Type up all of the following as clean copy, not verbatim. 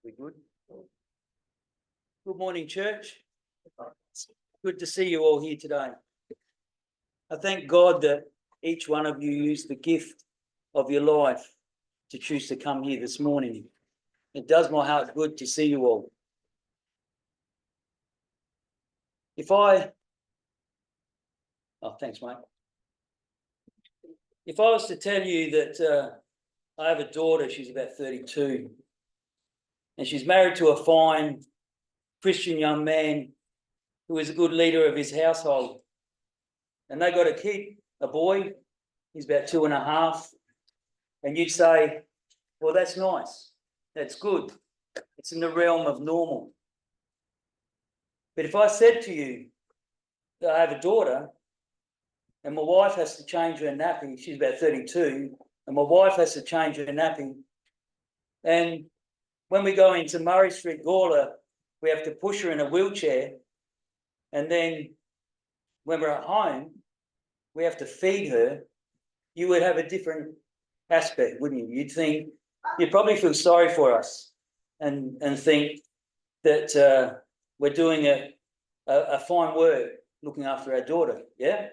We good? Good morning, church. Good to see you all here today. I thank God that each one of you used the gift of your life to choose to come here this morning. It does my heart good to see you all. Thanks, mate. If I was to tell you that I have a daughter, she's about 32, and she's married to a fine Christian young man who is a good leader of his household. And they got a kid, a boy, he's about 2.5. And you'd say, well, that's nice. That's good. It's in the realm of normal. But if I said to you that I have a daughter and my wife has to change her nappy, she's about 32, and my wife has to change her nappy. And when we go into Murray Street, Gawler, we have to push her in a wheelchair. And then when we're at home, we have to feed her. You would have a different aspect, wouldn't you? You'd probably feel sorry for us and think that we're doing a fine work looking after our daughter, yeah?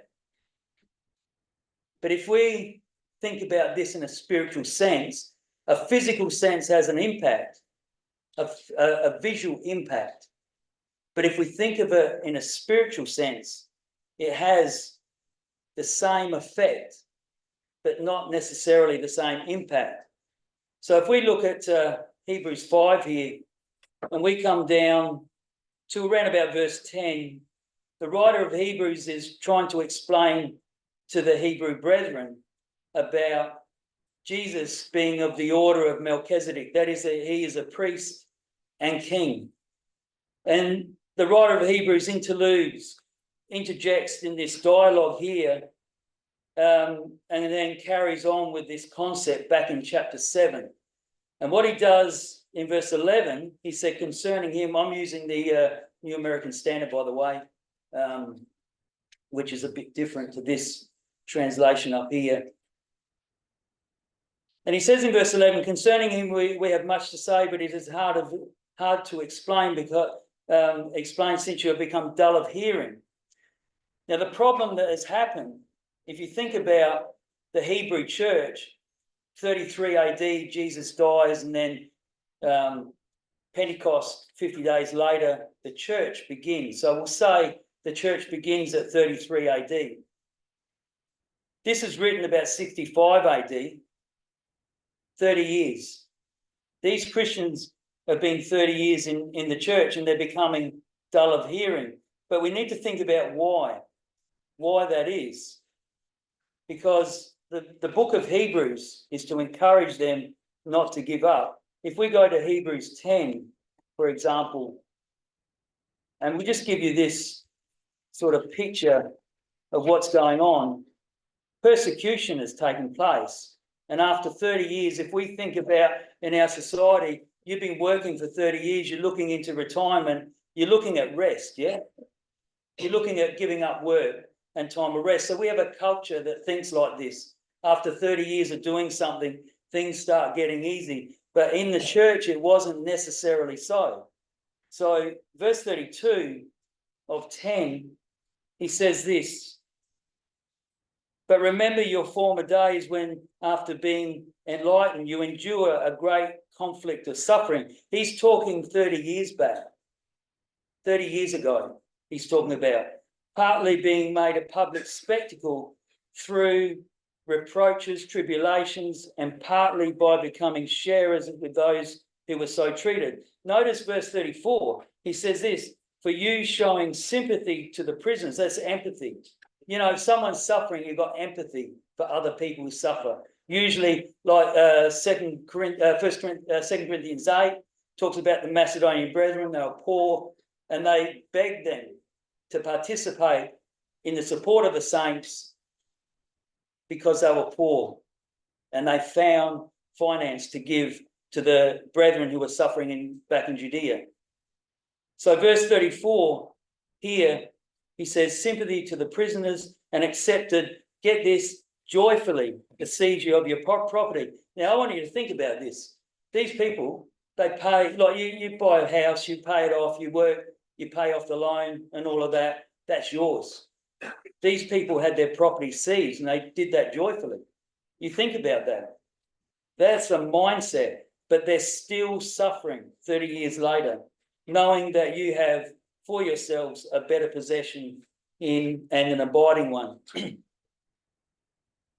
But if we think about this in a spiritual sense, a physical sense has an impact, a visual impact. But if we think of it in a spiritual sense, it has the same effect, but not necessarily the same impact. So if we look at Hebrews 5 here, and we come down to around about verse 10, the writer of Hebrews is trying to explain to the Hebrew brethren about Jesus being of the order of Melchizedek. That is, he is a priest and king. And the writer of Hebrews interjects in this dialogue here, and then carries on with this concept back in chapter 7. And what he does in verse 11, he said concerning him, I'm using the New American Standard, by the way, which is a bit different to this translation up here. And he says in verse 11, concerning him, we have much to say, but it is hard to explain since you have become dull of hearing. Now, the problem that has happened, if you think about the Hebrew church, 33 AD, Jesus dies, and then Pentecost, 50 days later, the church begins. So we'll say the church begins at 33 AD. This is written about 65 AD, 30 years. These Christians have been 30 years in the church, and they're becoming dull of hearing. But we need to think about why that is. Because the book of Hebrews is to encourage them not to give up. If we go to Hebrews 10, for example, and we just give you this sort of picture of what's going on, persecution has taken place. And after 30 years, if we think about in our society, you've been working for 30 years, you're looking into retirement, you're looking at rest, yeah? You're looking at giving up work and time of rest. So we have a culture that thinks like this. After 30 years of doing something, things start getting easy. But in the church, it wasn't necessarily so. So verse 32 of 10, he says this, but remember your former days when, after being enlightened, you endure a great conflict of suffering. He's talking 30 years back, 30 years ago, he's talking about. Partly being made a public spectacle through reproaches, tribulations, and partly by becoming sharers with those who were so treated. Notice verse 34, he says this, for you showing sympathy to the prisoners, that's empathy. You know, if someone's suffering, you've got empathy for other people who suffer. Usually, like 2 Corinthians 8 talks about the Macedonian brethren, they were poor, and they begged them to participate in the support of the saints because they were poor, and they found finance to give to the brethren who were suffering back in Judea. So verse 34 here, he says, sympathy to the prisoners, and accepted, get this, joyfully the siege of your property. Now, I want you to think about this. These people, they pay, like you buy a house, you pay it off, you work, you pay off the loan and all of that, that's yours. These people had their property seized and they did that joyfully. You think about that. That's a mindset, but they're still suffering 30 years later, knowing that you have for yourselves a better possession in and an abiding one.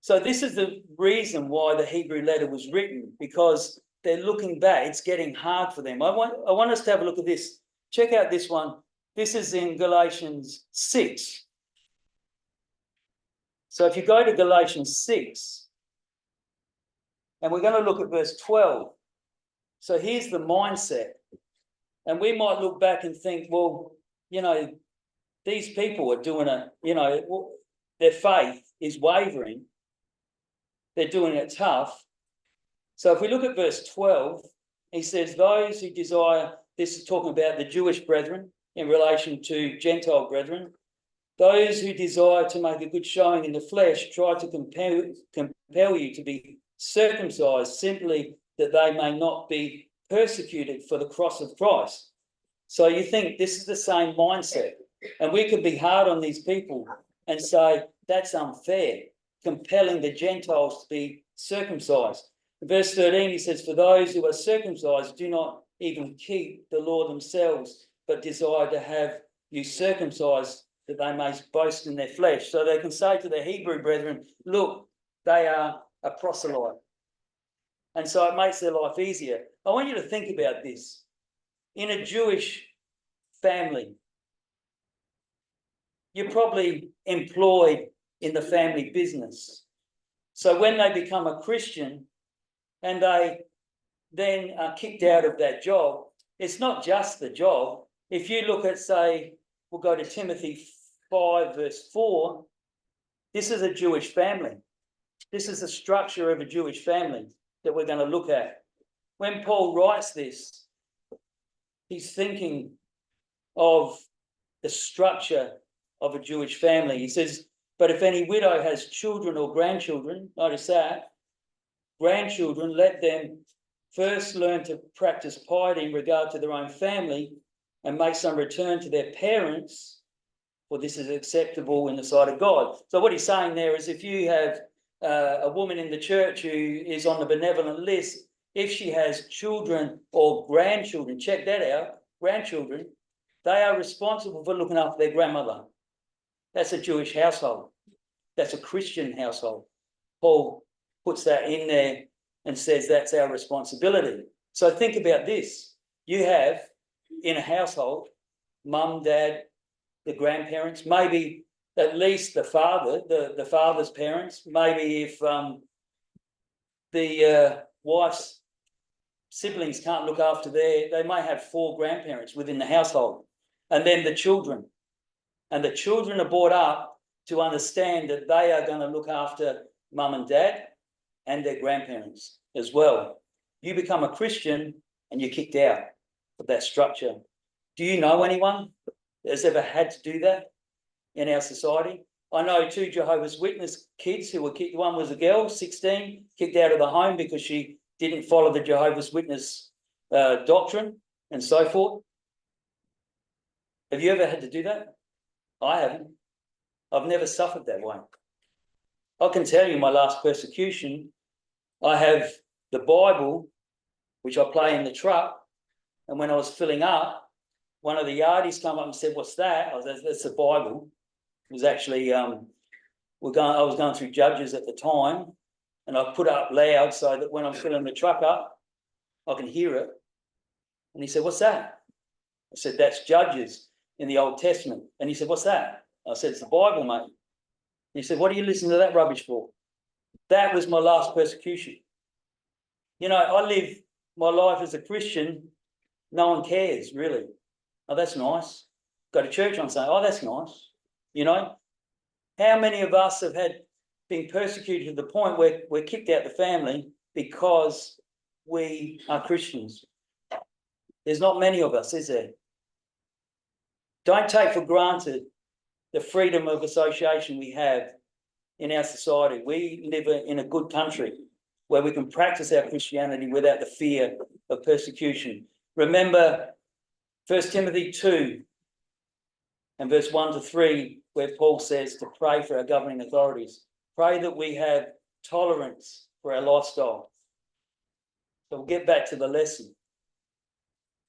So this is the reason why the Hebrew letter was written, because they're looking back. It's getting hard for them. I want us to have a look at this. Check out this one. This is in Galatians 6. So if you go to Galatians 6, and we're going to look at verse 12. So here's the mindset. And we might look back and think, well, you know, these people are doing it, you know, their faith is wavering. They're doing it tough. So if we look at verse 12, he says, those who desire, this is talking about the Jewish brethren in relation to Gentile brethren, those who desire to make a good showing in the flesh try to compel you to be circumcised simply that they may not be persecuted for the cross of Christ. So you think this is the same mindset. And we could be hard on these people and say, that's unfair, compelling the Gentiles to be circumcised. In verse 13, he says, for those who are circumcised do not even keep the law themselves, but desire to have you circumcised that they may boast in their flesh. So they can say to the Hebrew brethren, look, they are a proselyte. And so it makes their life easier. I want you to think about this. In a Jewish family, you're probably employed in the family business. So when they become a Christian and they then are kicked out of that job, it's not just the job. If you look at, say, we'll go to Timothy 5, verse 4, this is a Jewish family. This is the structure of a Jewish family that we're going to look at. When Paul writes this, he's thinking of the structure of a Jewish family. He says, but if any widow has children or grandchildren, notice that, grandchildren, let them first learn to practice piety in regard to their own family and make some return to their parents, for this is acceptable in the sight of God. So what he's saying there is if you have a woman in the church who is on the benevolent list, if she has children or grandchildren, check that out, grandchildren, they are responsible for looking after their grandmother. That's a Jewish household. That's a Christian household. Paul puts that in there and says that's our responsibility. So think about this. You have in a household, mum, dad, the grandparents, maybe at least the father, the father's parents, maybe if the wife's siblings can't look after they may have 4 grandparents within the household, and then the children. And the children are brought up to understand that they are going to look after mum and dad and their grandparents as well. You become a Christian and you're kicked out of that structure. Do you know anyone that has ever had to do that in our society? I know 2 Jehovah's Witness kids who were kicked. One was a girl, 16, kicked out of the home because she didn't follow the Jehovah's Witness doctrine and so forth. Have you ever had to do that? I haven't. I've never suffered that way. I can tell you my last persecution, I have the Bible, which I play in the truck, and when I was filling up, one of the yardies come up and said, what's that? I was, that's the Bible. It was actually, I was going through Judges at the time, and I put it up loud so that when I'm filling the truck up, I can hear it. And he said, what's that? I said, that's Judges in the Old Testament. And he said, what's that? I said, it's the Bible, mate. And he said, what are you listening to that rubbish for? That was my last persecution. You know, I live my life as a Christian, no one cares, really. Oh, that's nice. Go to church on Sunday, oh, that's nice. You know, how many of us have been persecuted to the point where we're kicked out the family because we are Christians? There's not many of us, is there? Don't take for granted the freedom of association we have in our society. We live in a good country, where we can practice our Christianity without the fear of persecution. Remember 1 Timothy 2 and verse 1 to 3, where Paul says to pray for our governing authorities. Pray that we have tolerance for our lifestyle. So we'll get back to the lesson.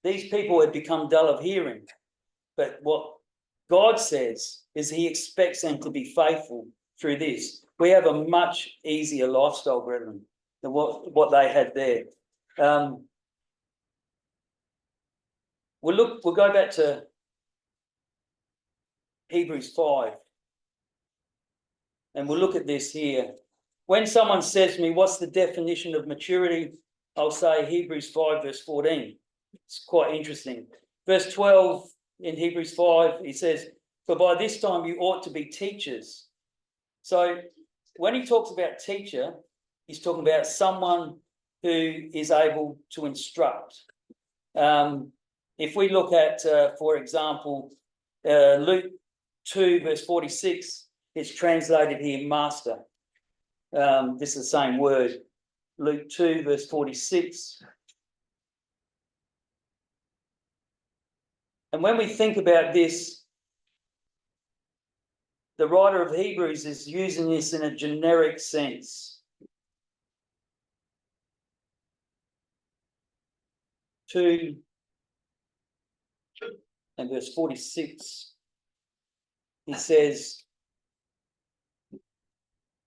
These people had become dull of hearing, but what God says is he expects them to be faithful through this. We have a much easier lifestyle, brethren, than what they had there. We'll go back to Hebrews 5, and we'll look at this here. When someone says to me, what's the definition of maturity? I'll say Hebrews 5, verse 14. It's quite interesting. Verse 12 in Hebrews 5, he says, for by this time you ought to be teachers. So when he talks about teacher, he's talking about someone who is able to instruct. If we look at, for example, Luke 2, verse 46, it's translated here, master. This is the same word. Luke 2, verse 46. And when we think about this, the writer of Hebrews is using this in a generic sense. 2 and verse 46, he says,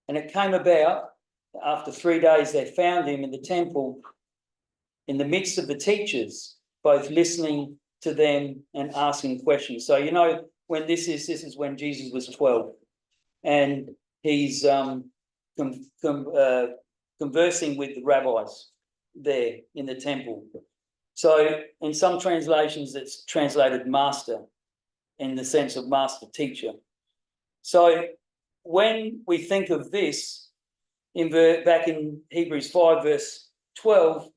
and it came about after 3 days they found him in the temple in the midst of the teachers, both listening to them and asking questions. So, you know, when this is when Jesus was 12 and he's conversing with the rabbis there in the temple. So in some translations, it's translated master in the sense of master teacher. So when we think of this, back in Hebrews 5, verse 12,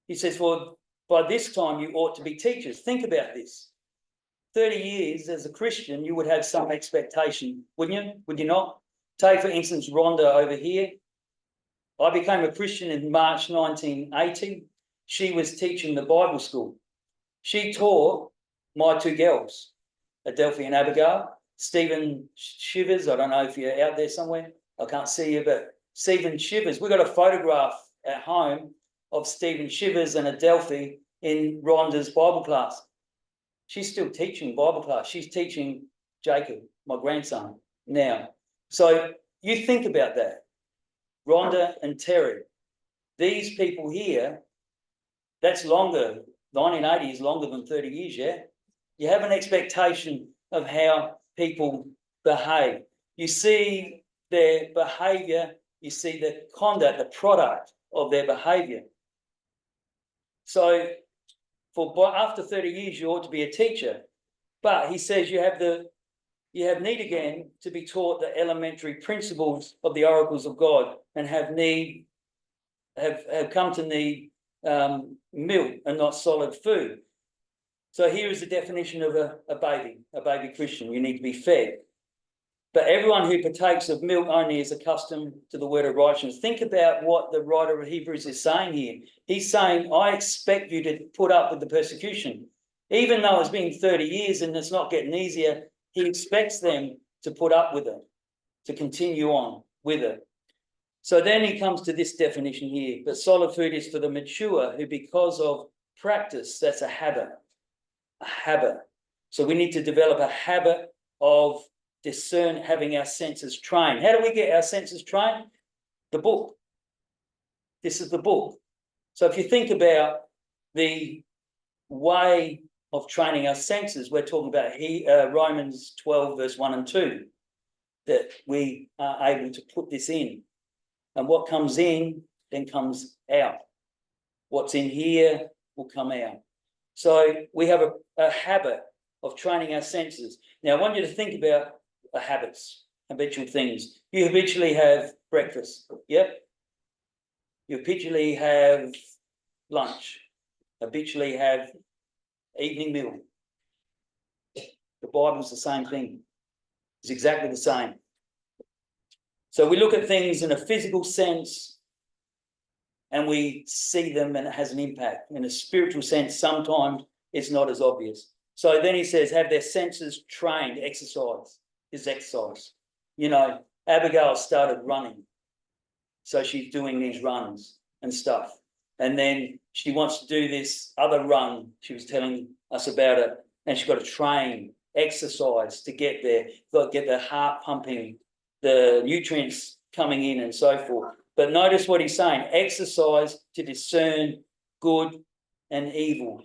he says, well, by this time you ought to be teachers. Think about this. 30 years as a Christian, you would have some expectation, wouldn't you? Would you not? Take, for instance, Rhonda over here. I became a Christian in March 1980. She was teaching the Bible school. She taught my two girls, Adelphi and Abigail. Stephen Shivers, I don't know if you're out there somewhere. I can't see you, but Stephen Shivers. We've got a photograph at home of Stephen Shivers and Adelphi in Rhonda's Bible class. She's still teaching Bible class. She's teaching Jacob, my grandson, now. So you think about that. Rhonda and Terry, these people here, that's longer. 1980 is longer than 30 years, yeah? You have an expectation of how people behave. You see their behaviour, you see the conduct, the product of their behaviour. So after 30 years, you ought to be a teacher. But he says you have need again to be taught the elementary principles of the oracles of God and have come to need milk and not solid food. So here is the definition of a baby Christian. You need to be fed. But everyone who partakes of milk only is accustomed to the word of righteousness. Think about what the writer of Hebrews is saying here. He's saying, I expect you to put up with the persecution. Even though it's been 30 years and it's not getting easier, he expects them to put up with it, to continue on with it. So then he comes to this definition here, but solid food is for the mature who because of practice, that's a habit. A habit. So we need to develop a habit of having our senses trained. How do we get our senses trained? The book. This is the book. So if you think about the way of training our senses, we're talking about Romans 12, verse 1 and 2, that we are able to put this in. And what comes in then comes out. What's in here will come out. So we have a habit of training our senses. Now, I want you to think about the habits, habitual things. You habitually have breakfast, yep. You habitually have lunch, habitually have evening meal. The Bible's the same thing. It's exactly the same. So we look at things in a physical sense, and we see them and it has an impact. In a spiritual sense, sometimes it's not as obvious. So then he says, have their senses trained. Exercise is exercise. You know, Abigail started running. So she's doing these runs and stuff. And then she wants to do this other run. She was telling us about it. And she's got to train, exercise to get there. Got to get the heart pumping, the nutrients coming in and so forth. But notice what he's saying. Exercise to discern good and evil.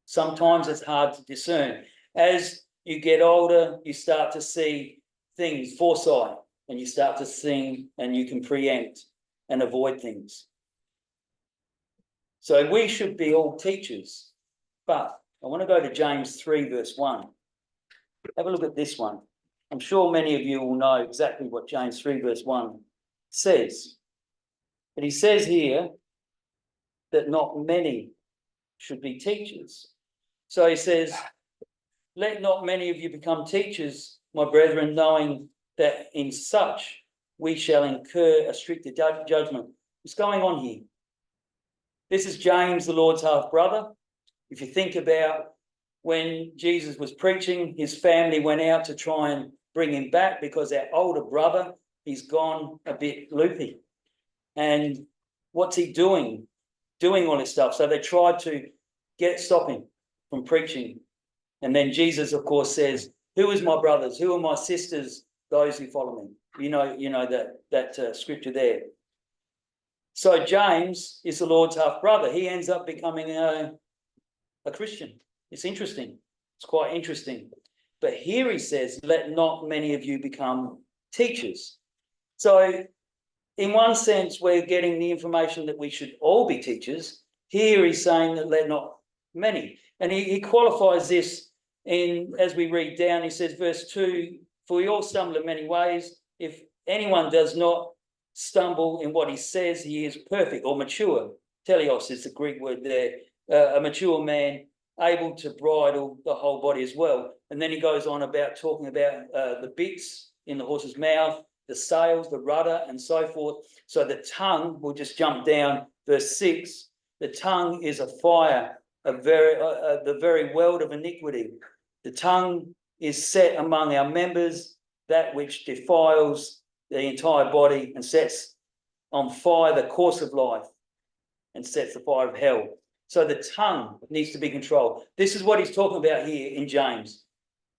Sometimes it's hard to discern. As you get older, you start to see things, foresight, and you start to see and you can preempt and avoid things. So we should be all teachers. But I want to go to James 3, verse 1. Have a look at this one. I'm sure many of you will know exactly what James 3, verse 1 says. But he says here that not many should be teachers. So he says, let not many of you become teachers, my brethren, knowing that in such we shall incur a stricter judgment. What's going on here? This is James, the Lord's half-brother. If you think about when Jesus was preaching, his family went out to try and bring him back because our older brother, he's gone a bit loopy. And what's he doing? Doing all this stuff. So they tried to stop him from preaching. And then Jesus, of course, says, who is my brothers? Who are my sisters? Those who follow me. You know that scripture there. So James is the Lord's half-brother. He ends up becoming a Christian. It's interesting. It's quite interesting. But here he says, let not many of you become teachers. So in one sense, we're getting the information that we should all be teachers. Here he's saying that let not many. And he qualifies this as we read down, he says, verse 2, for we all stumble in many ways. If anyone does not stumble in what he says, he is perfect or mature. Teleos is the Greek word there. A mature man, able to bridle the whole body as well. And then he goes on about talking about the bits in the horse's mouth, the sails, the rudder, and so forth. So the tongue, we'll just jump down, verse 6, the tongue is a fire, the very weld of iniquity. The tongue is set among our members, that which defiles the entire body and sets on fire the course of life and sets the fire of hell. So the tongue needs to be controlled. This is what he's talking about here in James.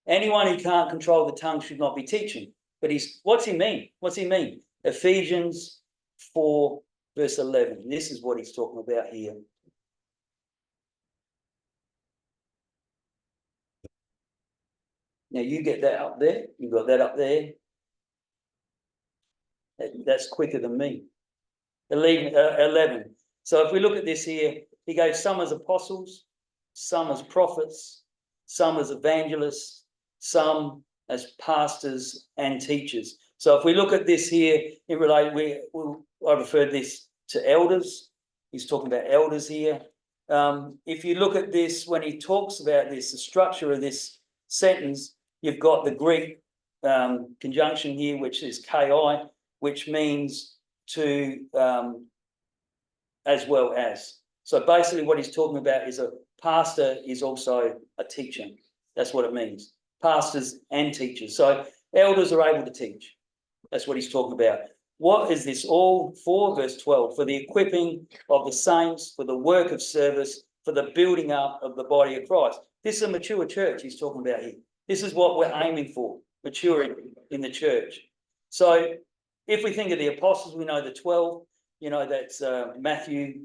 Anyone who can't control the tongue should not be teaching. But what's he mean? What's he mean? Ephesians 4, verse 11. This is what he's talking about here. Now you get that up there. You've got that up there. That's quicker than me. 11. So if we look at this here, he gave some as apostles, some as prophets, some as evangelists, some as pastors and teachers. So if we look at this here, I referred this to elders. He's talking about elders here. If you look at this, when he talks about this, the structure of this sentence, you've got the Greek conjunction here, which is kai, which means to as well as. So basically what he's talking about is a pastor is also a teacher. That's what it means. Pastors and teachers. So elders are able to teach. That's what he's talking about. What is this all for? Verse 12, for the equipping of the saints, for the work of service, for the building up of the body of Christ. This is a mature church he's talking about here. This is what we're aiming for, maturing in the church. So if we think of the apostles, we know the 12, that's Matthew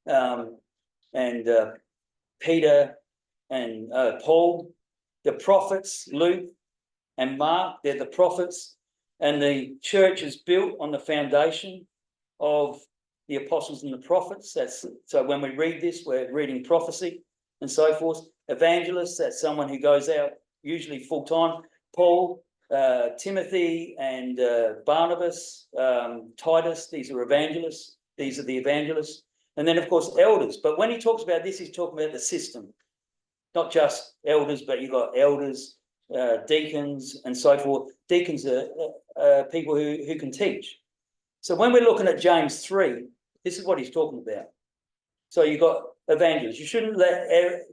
and Peter and Paul. The prophets, Luke and Mark, they're the prophets. And the church is built on the foundation of the apostles and the prophets. So when we read this, we're reading prophecy and so forth. Evangelists, that's someone who goes out usually full-time. Paul, Timothy and Barnabas, Titus, these are evangelists. These are the evangelists. And then, of course, elders. But when he talks about this, he's talking about the system. Not just elders, but you've got elders, deacons and so forth. Deacons are people who can teach. So when we're looking at James 3, This is what he's talking about. So you've got evangelists. You shouldn't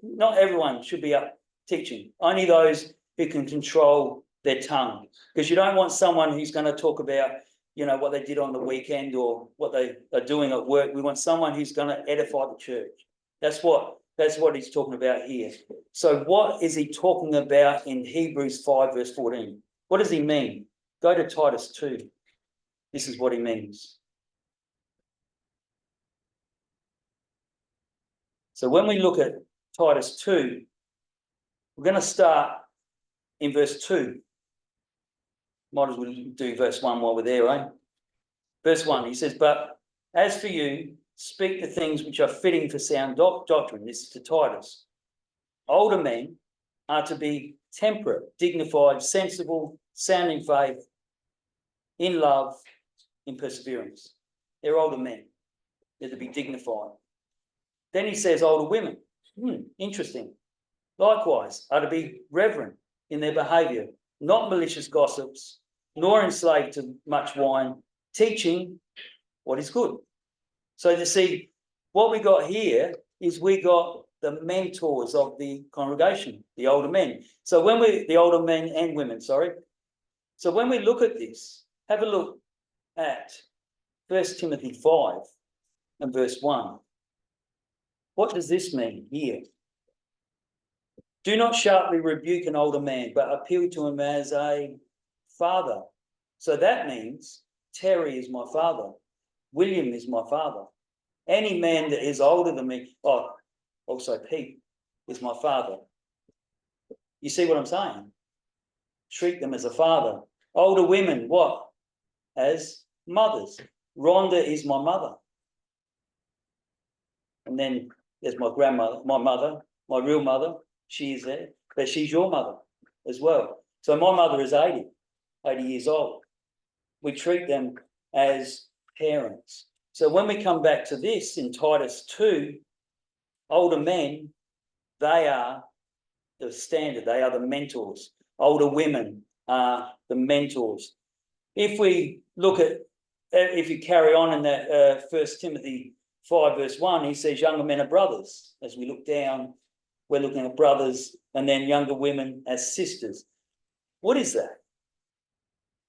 not everyone should be up teaching. Only those who can control their tongue. Because you don't want someone who's going to talk about, what they did on the weekend or what they are doing at work. We want someone who's going to edify the church. That's what he's talking about here. So what is he talking about in Hebrews 5 verse 14? What does he mean? Go to Titus 2. This is what he means. So when we look at Titus 2, we're going to start in verse 2. Might as well do verse 1 while we're there, eh? Verse 1, he says, "But as for you, speak the things which are fitting for sound doctrine." This is to Titus. "Older men are to be temperate, dignified, sensible, sound in faith, in love, in perseverance." They're older men. They're to be dignified. Then he says older women. Interesting. "Likewise, are to be reverent in their behaviour, not malicious gossips, nor enslaved to much wine, teaching what is good." So you see, what we got here is we got the mentors of the congregation, the older men. So the older men and women, sorry. So when we look at this, have a look at 1 Timothy 5 and verse 1. What does this mean here? "Do not sharply rebuke an older man, but appeal to him as a father." So that means Terry is my father. William is my father. Any man that is older than me, also Pete is my father. You see what I'm saying? Treat them as a father. Older women, what? As mothers. Rhonda is my mother. And then there's my grandmother, my mother, my real mother. She is there, but she's your mother as well. So my mother is 80 years old. We treat them as parents. So when we come back to this in Titus 2, older men, they are the standard. They are the mentors. Older women are the mentors. If we look at, if you carry on in that 1 Timothy 5 verse 1, he says younger men are brothers. As we look down, we're looking at brothers, and then younger women as sisters. What is that?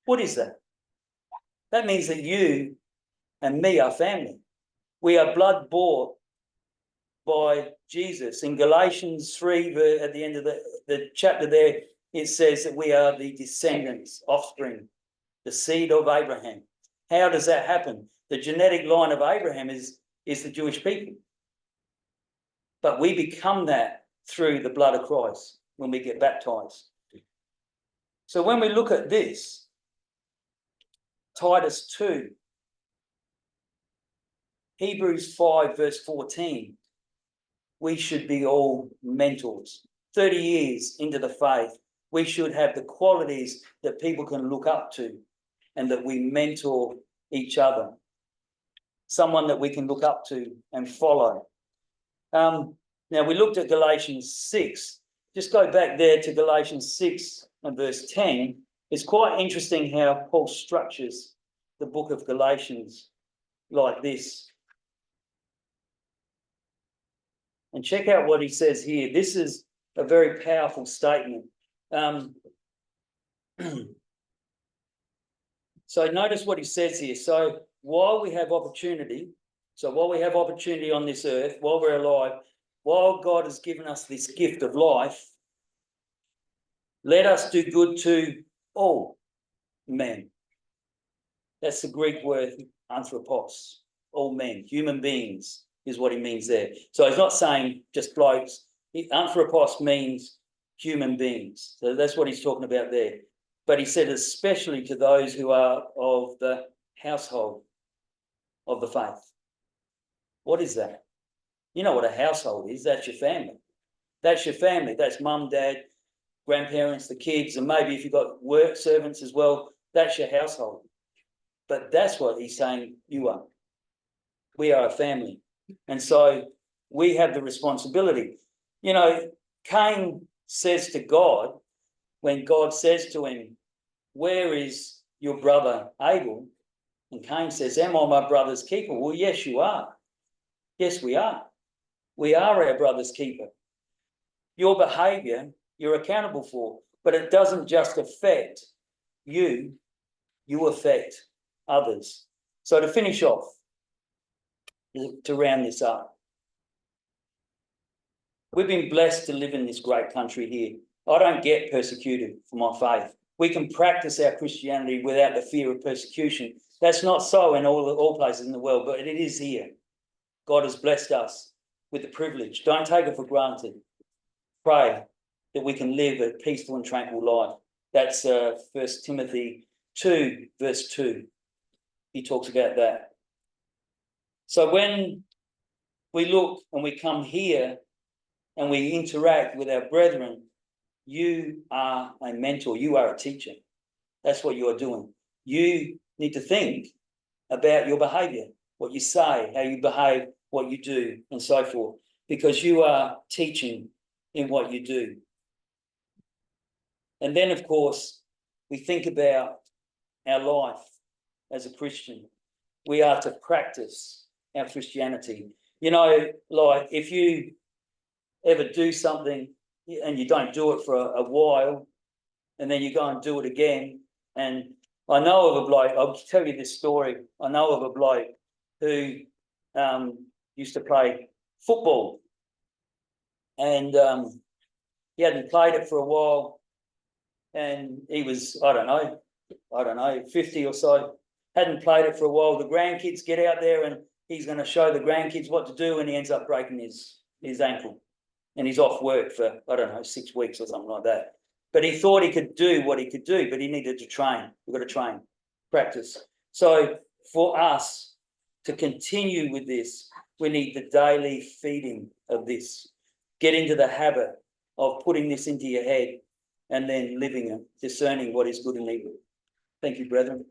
What is that? That means that you and me are family. We are blood bought by Jesus. In Galatians 3, at the end of the chapter there, it says that we are the descendants, offspring, the seed of Abraham. How does that happen? The genetic line of Abraham is the Jewish people. But we become that through the blood of Christ when we get baptized. So when we look at this, Titus 2, Hebrews 5 verse 14, we should be all mentors. 30 years into the faith, we should have the qualities that people can look up to and that we mentor each other. Someone that we can look up to and follow. Now, we looked at Galatians 6. Just go back there to Galatians 6 and verse 10. It's quite interesting how Paul structures the book of Galatians like this. And check out what he says here. This is a very powerful statement. So notice what he says here. So while we have opportunity on this earth, while we're alive, while God has given us this gift of life, let us do good to all men. That's the Greek word anthropos, all men, human beings is what he means there. So he's not saying just blokes. Anthropos means human beings. So that's what he's talking about there. But he said especially to those who are of the household of the faith. What is that? You know what a household is. That's your family. That's your family. That's mum, dad, grandparents, the kids, and maybe if you've got work servants as well, that's your household. But that's what he's saying you are. We are a family. And so we have the responsibility. You know, Cain says to God, when God says to him, "Where is your brother Abel?" And Cain says, am I my brother's keeper? Well, yes, you are. Yes, we are. We are our brother's keeper. Your behavior, you're accountable for, but it doesn't just affect you, you affect others. So to finish off, to round this up, we've been blessed to live in this great country here. I don't get persecuted for my faith. We can practice our Christianity without the fear of persecution. That's not so in all places in the world, but it is here. God has blessed us with the privilege. Don't take it for granted. Pray that we can live a peaceful and tranquil life. That's 1 Timothy 2, verse 2. He talks about that. So when we look and we come here and we interact with our brethren, you are a mentor, you are a teacher. That's what you are doing. You need to think about your behavior, what you say, how you behave, what you do, and so forth, because you are teaching in what you do. And then, of course, we think about our life as a Christian. We are to practice our Christianity. You know, like if you ever do something and you don't do it for a while, and then you go and do it again. And I know of a bloke, I'll tell you this story. I know of a bloke who used to play football, and he hadn't played it for a while, and he was, I don't know, 50 or so, hadn't played it for a while. The grandkids get out there and he's going to show the grandkids what to do, and he ends up breaking his ankle. And he's off work for, I don't know, 6 weeks or something like that. But he thought he could do what he could do, but he needed to train. We've got to train, practice. So for us to continue with this, we need the daily feeding of this. Get into the habit of putting this into your head and then living it, discerning what is good and evil. Thank you, brethren.